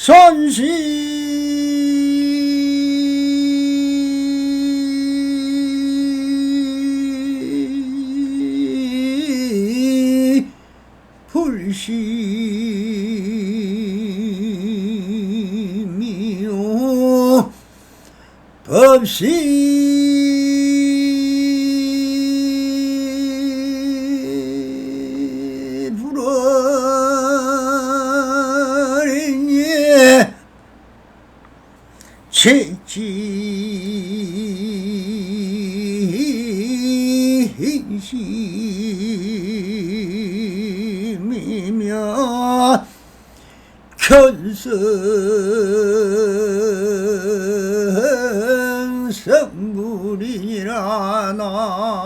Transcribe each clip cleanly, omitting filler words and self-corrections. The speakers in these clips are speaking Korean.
선시 불심이요 법시 불어리니 진심이며 견성성불이니라 나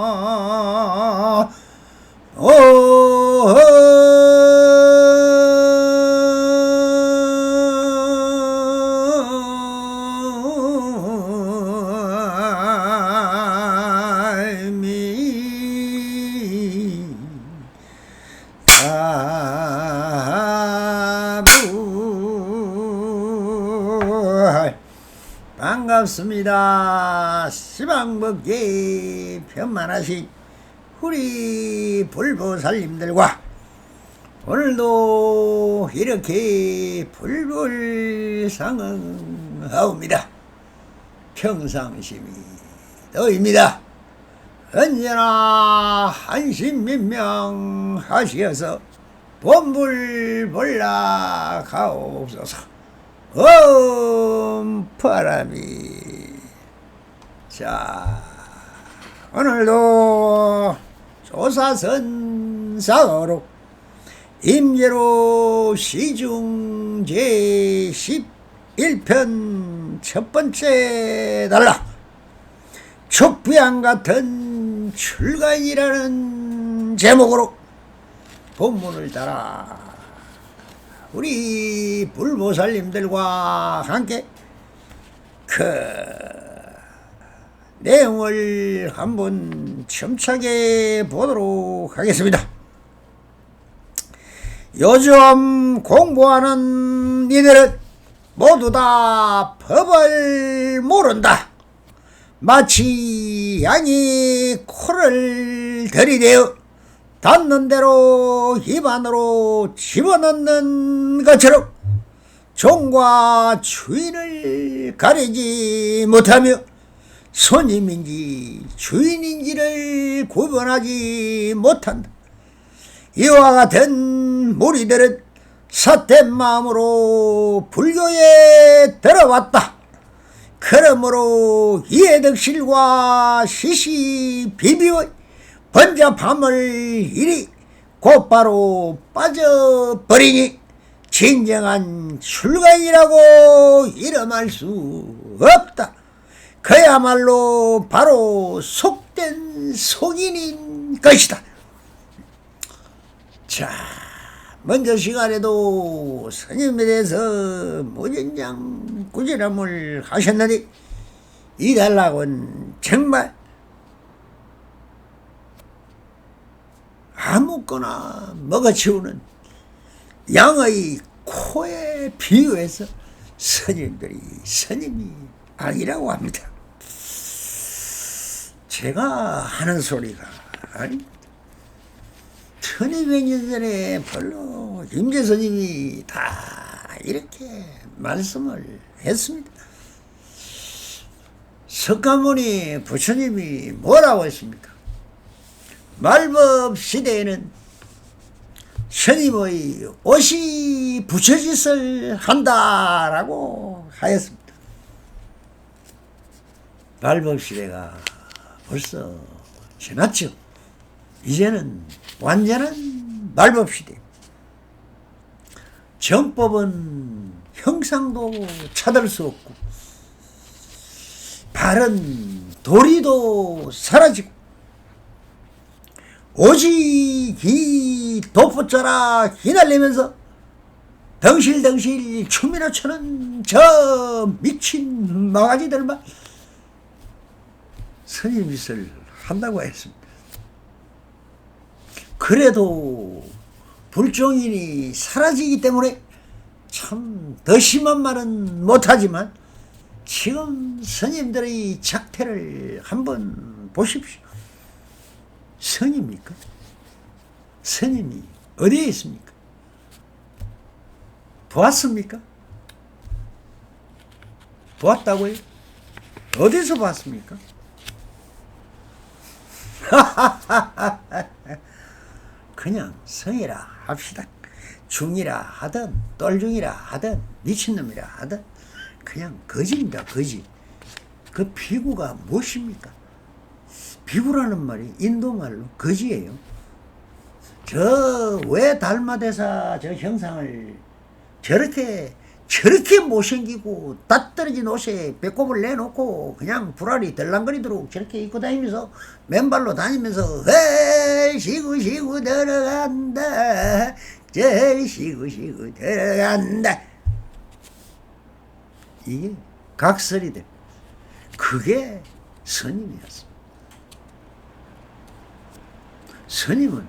반갑습니다. 시방법계 편만하신 우리 불보살님들과 오늘도 이렇게 불불상응하옵니다. 평상심이 너입니다. 언제나 한심민명하시어서 본불볼락하옵소서. 바람이. 자, 오늘도 조사선사어로 임예로 시중 제11편 첫번째 단락 촉비안 같은 출가인이라는 제목으로 본문을 따라 우리 불보살님들과 함께 그 내용을 한번 첨차게 보도록 하겠습니다. 요즘 공부하는 이들은 모두 다 법을 모른다. 마치 양이 코를 들이대어 닿는 대로 입 안으로 집어넣는 것처럼 종과 주인을 가리지 못하며 손님인지 주인인지를 구분하지 못한다. 이와 같은 무리들은 삿된 마음으로 불교에 들어왔다. 그러므로 이해득실과 시시비비의 번잡함을 이리 곧바로 빠져버리니 진정한 출가인이라고 이름할 수 없다. 그야말로 바로 속된 속인인 것이다. 자, 먼저 시간에도 스님에 대해서 무진장 꾸지람을 하셨는데 이 단락은 정말 아무거나 먹어치우는 양의 코에 비유해서 스님들이 스님이 아니라고 합니다. 제가 하는 소리가 아닙니다. 1200년 전에 별로 임재스님이 다 이렇게 말씀을 했습니다. 석가모니 부처님이 뭐라고 했습니까? 말법 시대에는 스님의 옷이 부처짓을 한다라고 하였습니다. 말법 시대가 벌써 지났죠. 이제는 완전한 말법 시대. 정법은 형상도 찾을 수 없고 바른 도리도 사라지고 오직 이 돋보자라 휘날리면서 덩실덩실 춤이나 추는 저 미친 망아지들만 스님짓을 한다고 했습니다. 그래도 불종인이 사라지기 때문에 참 더 심한 말은 못하지만 지금 스님들의 작태를 한번 보십시오. 성입니까? 스님이 어디에 있습니까? 보았습니까? 보았다고요? 어디서 봤습니까? 그냥 성이라 합시다. 중이라 하든 똘중이라 하든 미친놈이라 하든 그냥 거지입니다. 거지. 그 비구가 무엇입니까? 비구라는 말이 인도말로 거지예요. 저 왜 달마대사 저 형상을 저렇게 못생기고 딱 떨어진 옷에 배꼽을 내놓고 그냥 불알이 덜랑거리도록 저렇게 입고 다니면서 맨발로 다니면서 시구 들어간다 시구 들어간다 이게 각설이들 그게 스님이었습니다. 스님은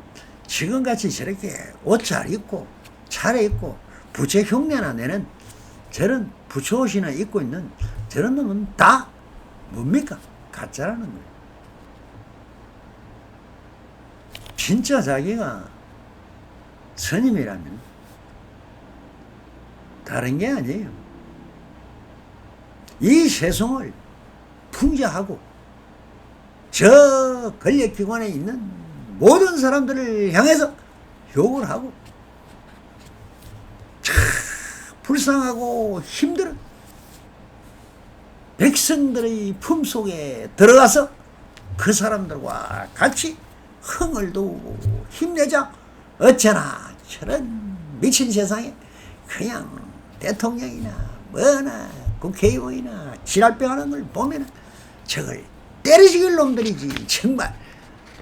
지금같이 저렇게 옷 잘 입고 차려입고 부처 흉내나 내는 저런 부처 옷이나 입고 있는 저런 놈은 다 뭡니까? 가짜라는 거예요. 진짜 자기가 스님이라면 다른 게 아니에요. 이 세상을 풍자하고 저 권력기관에 있는 모든 사람들을 향해서 욕을 하고 참 불쌍하고 힘든 백성들의 품속에 들어가서 그 사람들과 같이 흥얼도 힘내자. 어쩌나 저런 미친 세상에 그냥 대통령이나 뭐나 국회의원이나 지랄병하는 걸 보면 저걸 때려죽일 놈들이지 정말.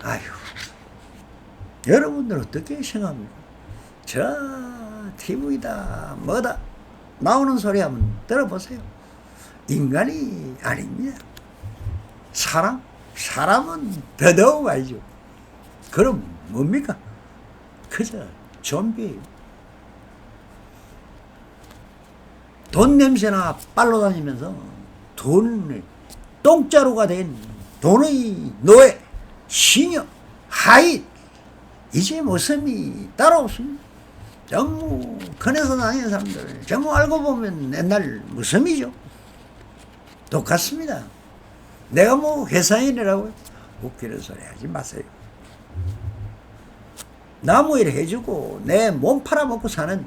아휴, 여러분들 어떻게 생각합니까? 저 TV다 뭐다 나오는 소리 한번 들어보세요. 인간이 아닙니다. 사람은 더더욱 알죠. 그럼 뭡니까? 그저 좀비예요. 돈 냄새나 빨로 다니면서 돈을 똥자루가 된 돈의 노예, 시녀, 하인 이제 모습이 따로 없습니다. 전부 건에서 다니는 사람들 전부 알고 보면 옛날 무섬이죠. 똑같습니다. 내가 뭐 회사인이라고요? 웃기는 소리 하지 마세요. 나무 일 해주고 내 몸 팔아먹고 사는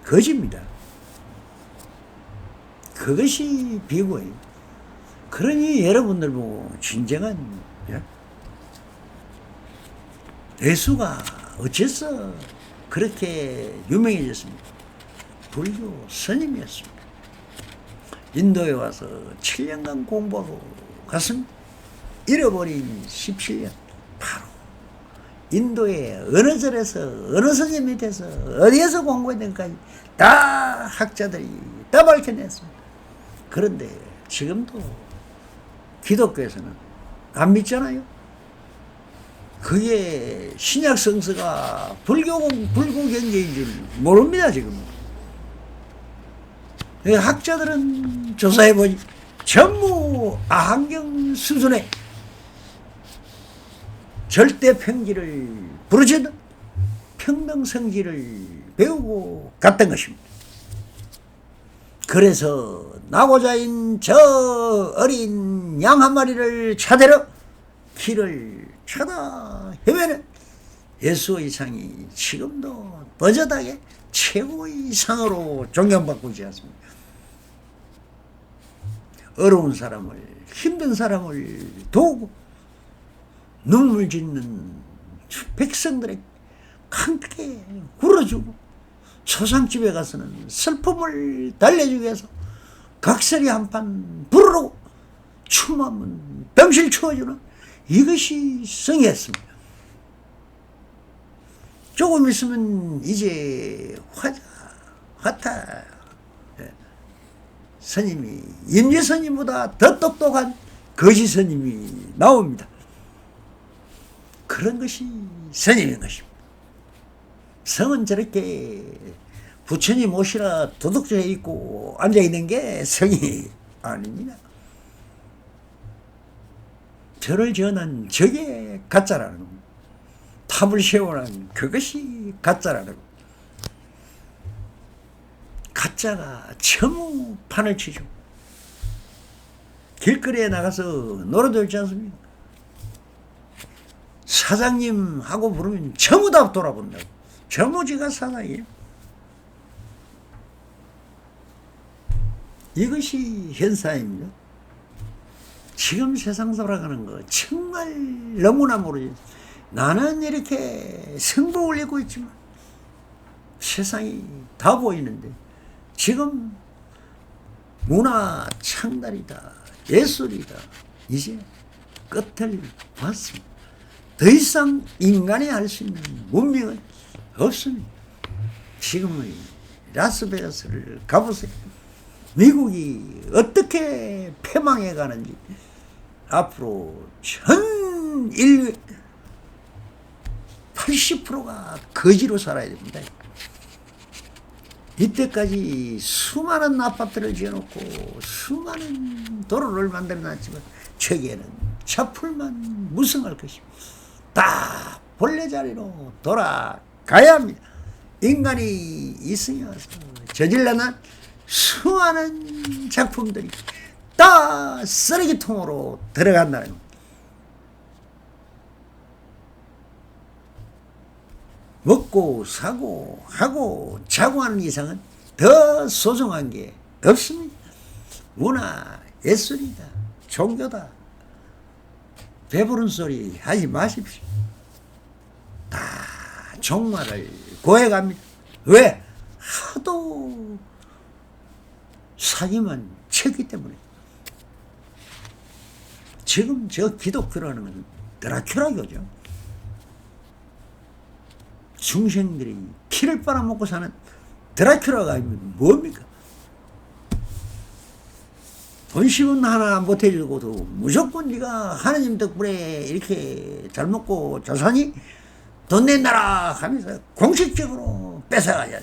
거지입니다. 그것이 비구예요. 그러니 여러분들 보고 진정한 대수가 어째서 그렇게 유명해졌습니까? 불교 스님이었습니다. 인도에 와서 7년간 공부하고 갔습니다. 잃어버린 17년 바로 인도의 어느 절에서 어느 스님 밑에서 어디에서 공부했는지까지 다 학자들이 다 밝혀냈습니다. 그런데 지금도 기독교에서는 안 믿잖아요. 그게 신약 성서가 불교 경제인 줄 모릅니다. 지금 학자들은 조사해보니 전부 아한경 수준의 절대평지를 부르짖는 평등성지를 배우고 갔던 것입니다. 그래서 나고자인 저 어린 양 한 마리를 찾으러 길을 찾아 헤매는 예수의 상이 지금도 버젓하게 최고의 상으로 존경받고 있지 않습니까? 어려운 사람을, 힘든 사람을 도우고 눈물 짓는 백성들에게 함께 울어주고 초상집에 가서는 슬픔을 달래주기 위해서 각설이 한판 부르고 춤 한번 병실 추어주는 이것이 성이었습니다. 조금 있으면 이제 화타 스님이 임재 스님보다 더 똑똑한 거지 스님이 나옵니다. 그런 것이 스님인 것입니다. 성은 저렇게 부처님 옷이라 도둑질해 입고 앉아있는 게 성이 아닙니다. 저를 지어난 저게 가짜라는 겁니다. 탑을 세워난 그것이 가짜라는 겁니다. 가짜가 전부 판을 치죠. 길거리에 나가서 노래도 있지 않습니까? 사장님 하고 부르면 전부 다 돌아본다고. 전부 지가 사장이에요. 이것이 현상입니다. 지금 세상 돌아가는 거 정말 너무나 모르죠. 나는 이렇게 성복을 입고 있지만 세상이 다 보이는데 지금 문화 창달이다, 예술이다, 이제 끝을 봤습니다. 더 이상 인간이 할 수 있는 문명은 없습니다. 지금의 라스베가스를 가보세요. 미국이 어떻게 패망해 가는지 앞으로 전 인류의 80%가 거지로 살아야 됩니다. 이때까지 수많은 아파트를 지어놓고 수많은 도로를 만들어놨지만 최기에는 차풀만 무성할 것입니다. 다 본래 자리로 돌아가야 합니다. 인간이 이승에 와서 저질러난 수많은 작품들이 다 쓰레기통으로 들어간다는 겁니다. 먹고 사고 하고 자고 하는 이상은 더 소중한 게 없습니다. 문화, 예술이다, 종교다. 배부른 소리 하지 마십시오. 다 종말을 고해갑니다. 왜? 하도 사기만 쳤기 때문에. 지금 저 기독교라는 건 드라큘라교죠. 중생들이 피를 빨아먹고 사는 드라큘라가 아니면 뭡니까? 본심은 하나 못 해주고도 무조건 네가 하나님 덕분에 이렇게 잘 먹고 잘 사니 돈 내놔라 하면서 공식적으로 뺏어가야.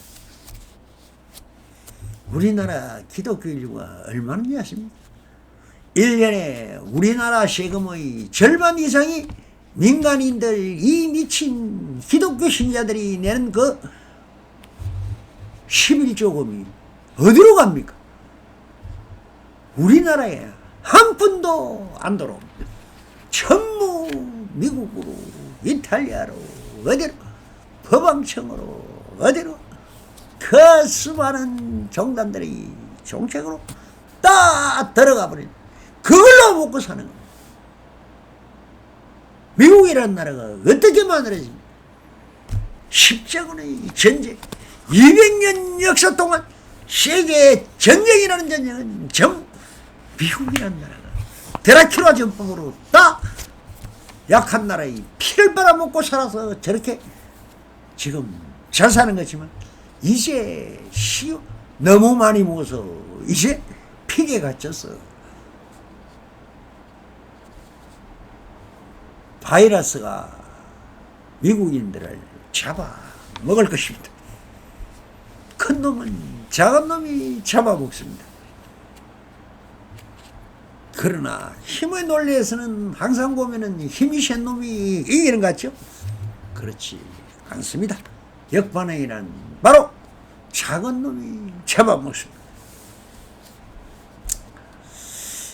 우리나라 기독교 인구가 얼마나 아십니까? 1년에 우리나라 세금의 절반 이상이 민간인들, 이 미친 기독교 신자들이 내는 그 11조금이 어디로 갑니까? 우리나라에 한 푼도 안 들어옵니다. 전부 미국으로, 이탈리아로, 어디로, 법왕청으로, 어디로, 그 수많은 종단들이 정책으로 딱 들어가 버린, 그걸로 먹고 사는 겁니다. 미국이라는 나라가 어떻게 만들어집니까? 십자군의 전쟁, 200년 역사 동안 세계 전쟁이라는 전쟁은 전 미국이라는 나라가 드라큘라 전법으로 딱 약한 나라의 피를 빨아먹고 살아서 저렇게 지금 잘 사는 거지만 이제 너무 많이 먹어서 이제 픽에 갇혔어. 바이러스가 미국인들을 잡아 먹을 것입니다. 큰 놈은 작은 놈이 잡아먹습니다. 그러나 힘의 논리에서는 항상 보면은 힘이 센 놈이 이기는 것 같죠? 그렇지 않습니다. 역반응이란 바로 작은 놈이 잡아먹습니다.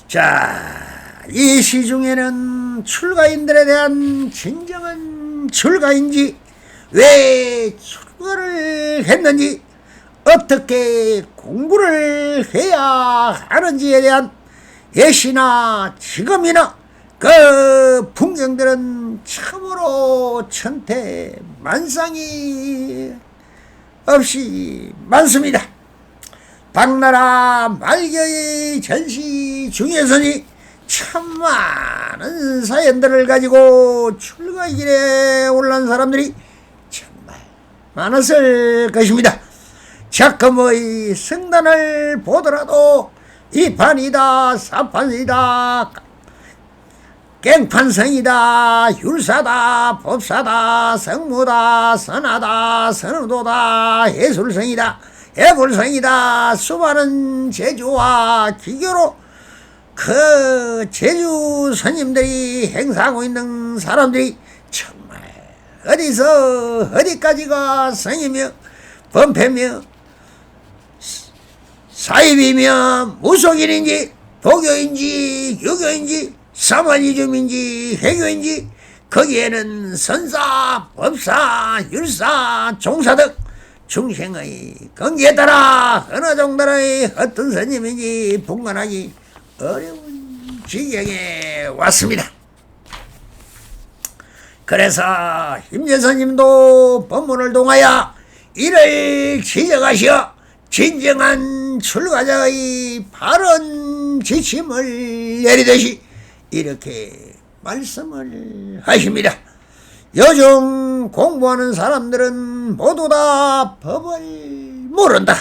자, 이 시중에는 출가인들에 대한 진정한 출가인지, 왜 출가를 했는지, 어떻게 공부를 해야 하는지에 대한 예시나 지금이나 그 풍경들은 참으로 천태만상이 없이 많습니다. 당나라 말겨의 전시 중에서니 참 많은 사연들을 가지고 출가의 길에 올라온 사람들이 정말 많았을 것입니다. 작금의 성단을 보더라도 이판이다, 사판이다, 깽판성이다, 율사다, 법사다, 성무다, 선하다, 선우도다, 예술성이다, 대불성이다. 수많은 제주와 기교로 그 제주 스님들이 행사하고 있는 사람들이 정말 어디서 어디까지가 성이며 범패며 사입이며 무속인인지 도교인지 유교인지 사마니즘인지 해교인지 거기에는 선사, 법사, 율사, 종사 등 중생의 건기에 따라 어느 정도의 어떤 스님인지 분간하기 어려운 지경에 왔습니다. 그래서 힘재스님도 법문을 통하여 이를 지적하시어 진정한 출가자의 바른 지침을 내리듯이 이렇게 말씀을 하십니다. 요즘 공부하는 사람들은 모두 다 법을 모른다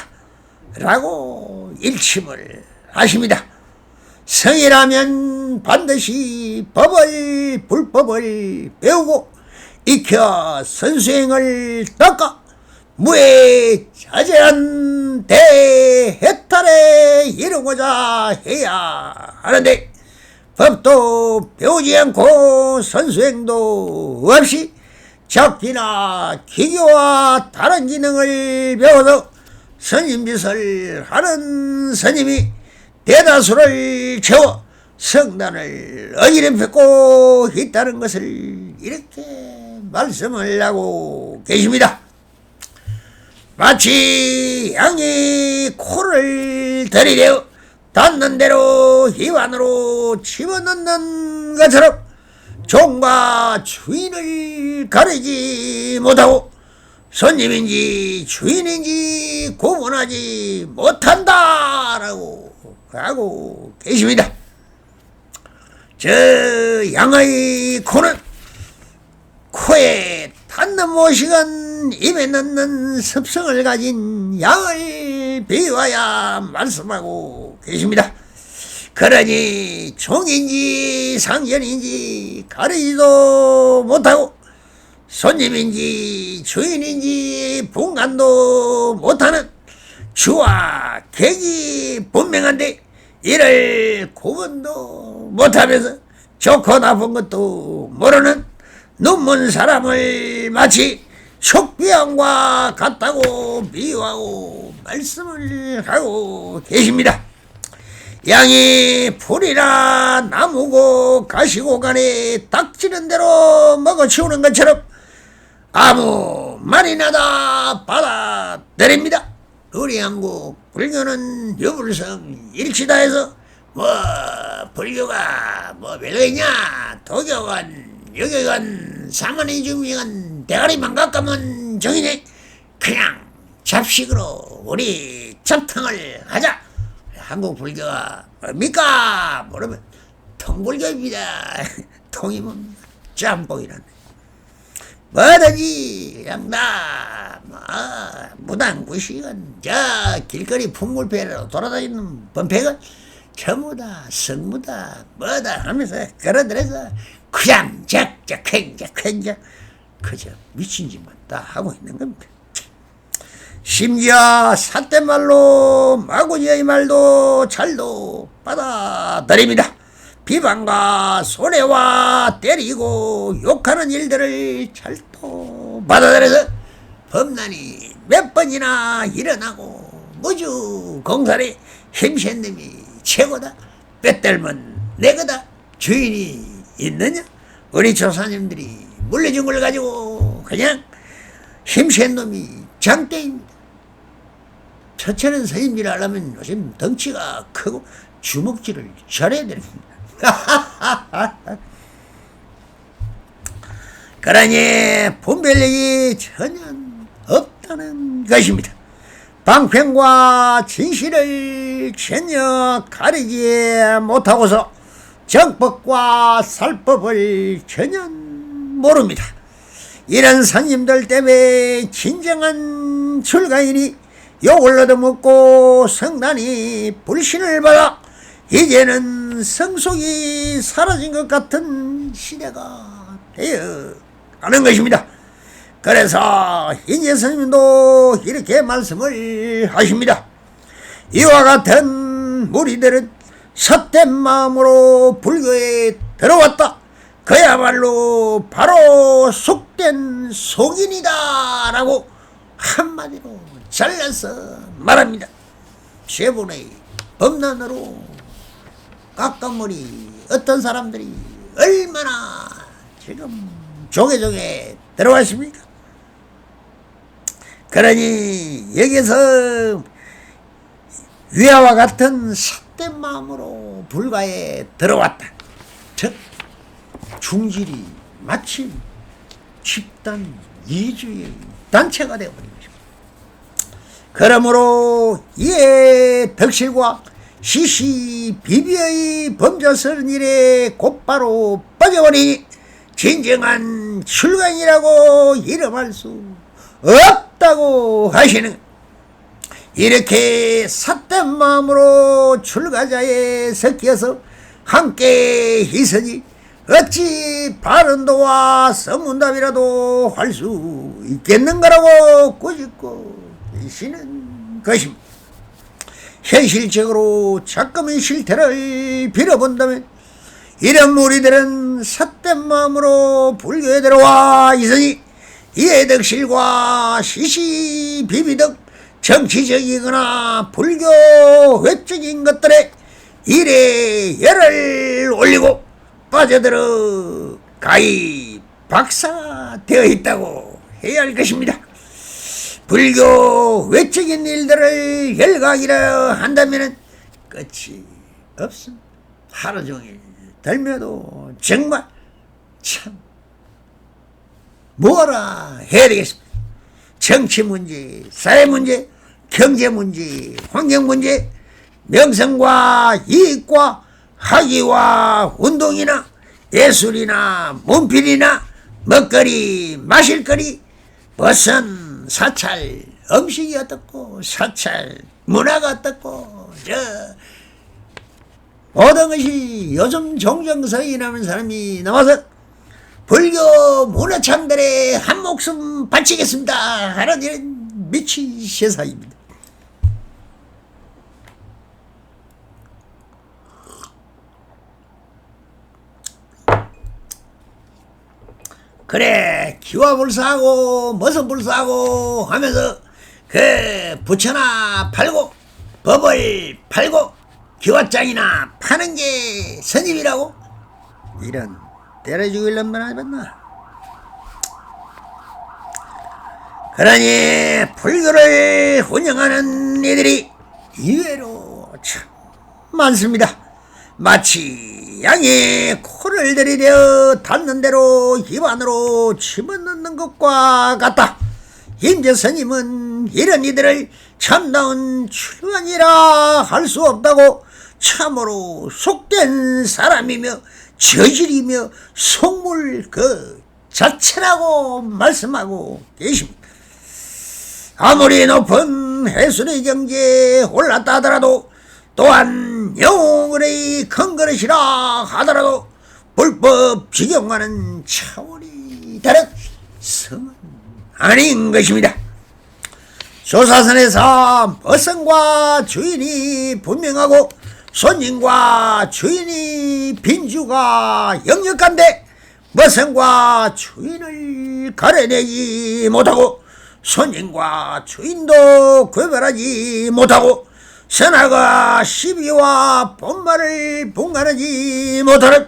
라고 일침을 하십니다. 성이라면 반드시 법을 불법을 배우고 익혀 선수행을 닦아 무에 자제한 대해탈에 이루고자 해야 하는데 법도 배우지 않고 선수행도 없이 적기나 기교와 다른 기능을 배워서 스님짓을 하는 스님이 대다수를 채워 성단을 어지럽히고 있다는 것을 이렇게 말씀을 하고 계십니다. 마치 양이 코를 들이대어 닿는 대로 입안으로 집어넣는 것처럼 종과 주인을 가리지 못하고 손님인지 주인인지 구분하지 못한다라고 하고 계십니다. 저 양의 코는 코에 닿는 모식은 입에 넣는 습성을 가진 양을 비유하여 말씀하고 계십니다. 그러니 종인지 상견인지 가리지도 못하고 손님인지 주인인지 분간도 못하는 주와 객이 분명한데 이를 구분도 못하면서 좋고 나쁜 것도 모르는 눈먼 사람을 마치 촉비양과 같다고 비유하고 말씀을 하고 계십니다. 양이 풀이나 나무고 가시고 간에 닥치는 대로 먹어치우는 것처럼 아무 말이나 다 받아들입니다. 우리 한국 불교는 유불성 일치다 해서 불교가 별거 있냐, 도교건 유교건 사마니즘이건 대가리만 가까면 정이네. 그냥 잡식으로 우리 잡탕을 하자. 한국 불교가 뭡니까? 모르면 통불교입니다. 통이 뭡니까? 짬뽕이라네. 뭐든지 그냥 다 무당무식은 저 길거리 풍물패로 돌아다니는 범패건 전부 다 성무다 뭐다 하면서 걸어들여서 그냥 적적 횡적 그저 미친 짓만 다 하고 있는 겁니다. 심지어 삿대말로 마구니의 말도 잘도 받아들입니다. 비방과 손해와 때리고 욕하는 일들을 잘도 받아들여서 법난이 몇 번이나 일어나고 무주 공살에 힘센 놈이 최고다. 빼들면 내거다. 주인이 있느냐? 우리 조사님들이 물려준 걸 가지고 그냥 힘센 놈이 장대입니다. 처처는 스님질 하려면 요즘 덩치가 크고 주먹질을 잘해야 됩니다. 그러니 분별력이 전혀 없다는 것입니다. 방편과 진실을 전혀 가리지 못하고서 정법과 살법을 전혀 모릅니다. 이런 스님들 때문에 진정한 출가인이 욕을 얻어먹고 성단이 불신을 받아 이제는 성속이 사라진 것 같은 시대가 되어 가는 것입니다. 그래서 인재 스님도 이렇게 말씀을 하십니다. 이와 같은 무리들은 헛된 마음으로 불교에 들어왔다. 그야말로 바로 속된 속인이다 라고 한마디로 잘라서 말합니다. 세분의 범난으로 깎아머리 어떤 사람들이 얼마나 지금 조개조개 들어와 있습니까? 그러니 여기서 위와 같은 삿된 마음으로 불가에 들어왔다. 즉 중질이 마침 집단 이주의 단체가 되어버린 것입니다. 그러므로 이에 덕실과 시시비비의 범죄스러운 일에 곧바로 빠져버리니 진정한 출간이라고 이름할 수 없다고 하시는, 이렇게 삿된 마음으로 출가자에 섞여서 함께 있으니 어찌 바른도와 서문답이라도 할 수 있겠는가라고 꾸짖고 계시는 것입니다. 현실적으로 작금의 실태를 빌어본다면 이런 무리들은 삿된 마음으로 불교에 들어와 있으니 이해 덕실과 시시비비 등 정치적이거나 불교 외적인 것들에 일에 열을 올리고 빠져들어 가히 박사되어 있다고 해야 할 것입니다. 불교 외적인 일들을 열각이라 한다면 끝이 없습니다. 하루 종일 들며도 정말 참 뭐라 해야 되겠습니까? 정치 문제, 사회 문제, 경제 문제, 환경 문제, 명성과 이익과 학위와 운동이나 예술이나 문필이나 먹거리, 마실거리, 무슨 사찰 음식이 어떻고 사찰 문화가 어떻고 모든 것이 요즘 종정서인하는 사람이 나와서 불교 문화창들에 한 목숨 바치겠습니다 하는 이런 미친 세상입니다. 그래 기와 불사하고 무슨 불사하고 하면서 그 부처나 팔고 법을 팔고 기와장이나 파는 게 스님이라고? 이런 때려 죽일 놈만 아니었나? 그러니 불교를 운영하는 이들이 의외로 참 많습니다. 마치 양이 코를 들이대어 닿는 대로 입안으로 집어넣는 것과 같다. 임재 스님은 이런 이들을 참다운 출간이라 할 수 없다고 참으로 속된 사람이며 저질이며 속물 그 자체라고 말씀하고 계십니다. 아무리 높은 해수의 경지에 올랐다 하더라도 또한 영혼의 큰 그릇이라 하더라도 불법 직영과는 차원이 다른 성은 아닌 것입니다. 조사선에서 머슴과 주인이 분명하고 손님과 주인이 빈주가 역력한데 머슴과 주인을 가려내지 못하고 손님과 주인도 구별하지 못하고 선악과 시비와 본말을 분간하지 못하는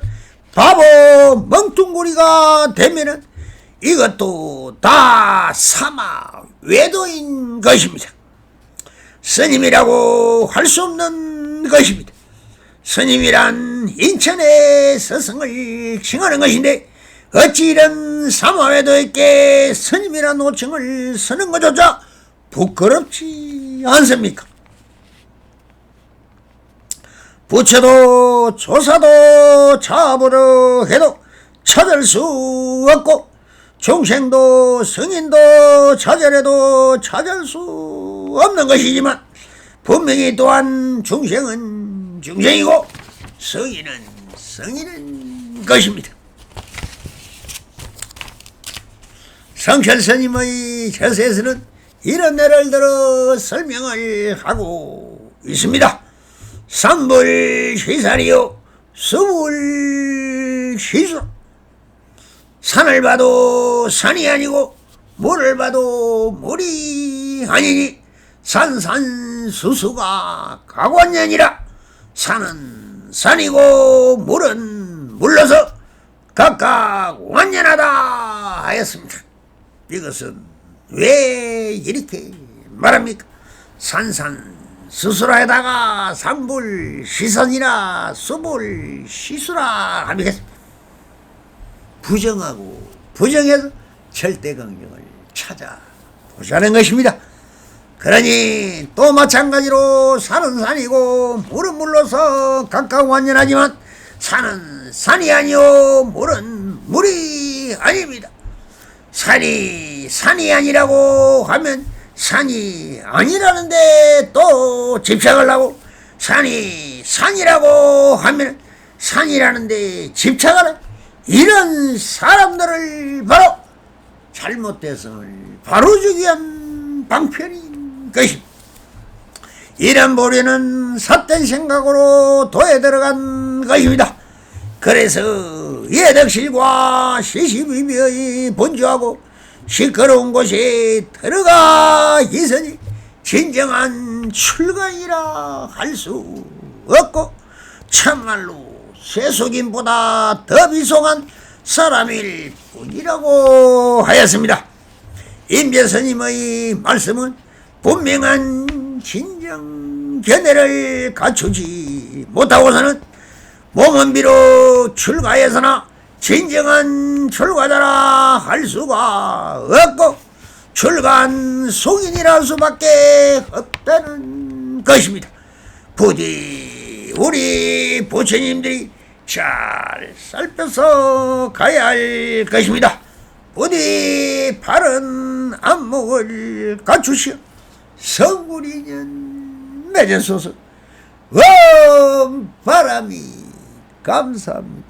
바보 멍뚱구리가 되면은 이것도 다 사마 외도인 것입니다. 스님이라고 할 수 없는 것입니다. 스님이란 인천의 스승을 칭하는 것인데 어찌 이런 사마외도에게 스님이란 호칭을 쓰는 것조차 부끄럽지 않습니까? 부처도 조사도 잡으려 해도 찾을 수 없고 중생도 성인도 찾으려도 찾을 수 없는 것이지만 분명히 또한 중생은 중생이고 성인은 성인인 것입니다. 성철 스님의 저서에서는 이런 예를 들어 설명을 하고 있습니다. 삼불시산이요 수불시수. 산을 봐도 산이 아니고 물을 봐도 물이 아니니 산산수수가 각원년이라. 산은 산이고 물은 물러서 각각 완전하다 하였습니다. 이것은 왜 이렇게 말합니까? 산산수수라에다가 삼불시선이라 수불시수라 하겠습니다. 부정하고 부정해서 절대긍정을 찾아보자는 것입니다. 그러니 또 마찬가지로 산은 산이고 물은 물로서 각각 완전하지만 산은 산이 아니요 물은 물이 아닙니다. 산이 산이 아니라고 하면 산이 아니라는데 또 집착을 하고, 산이 산이라고 하면 산이라는데 집착을 하고, 이런 사람들을 바로 잘못됨을 바로주기 위한 방편인 것입니다. 이런 보리는 삿된 생각으로 도에 들어간 것입니다. 그래서 예덕실과 시시비비의 본주하고 시끄러운 곳에 들어가 있으니 진정한 출가이라 할 수 없고 참말로 쇠속임보다 더 비속한 사람일 뿐이라고 하였습니다. 임재스님의 말씀은 분명한 진정 견해를 갖추지 못하고서는 몸은 비록 출가해서나 진정한 출가자라 할 수가 없고 출가한 속인이라 할 수밖에 없다는 것입니다. 부디 우리 부처님들이 잘 살펴서 가야 할 것입니다. 부디 바른 안목을 갖추시어 성불인연 맺으소서. 바람이 감사합니다.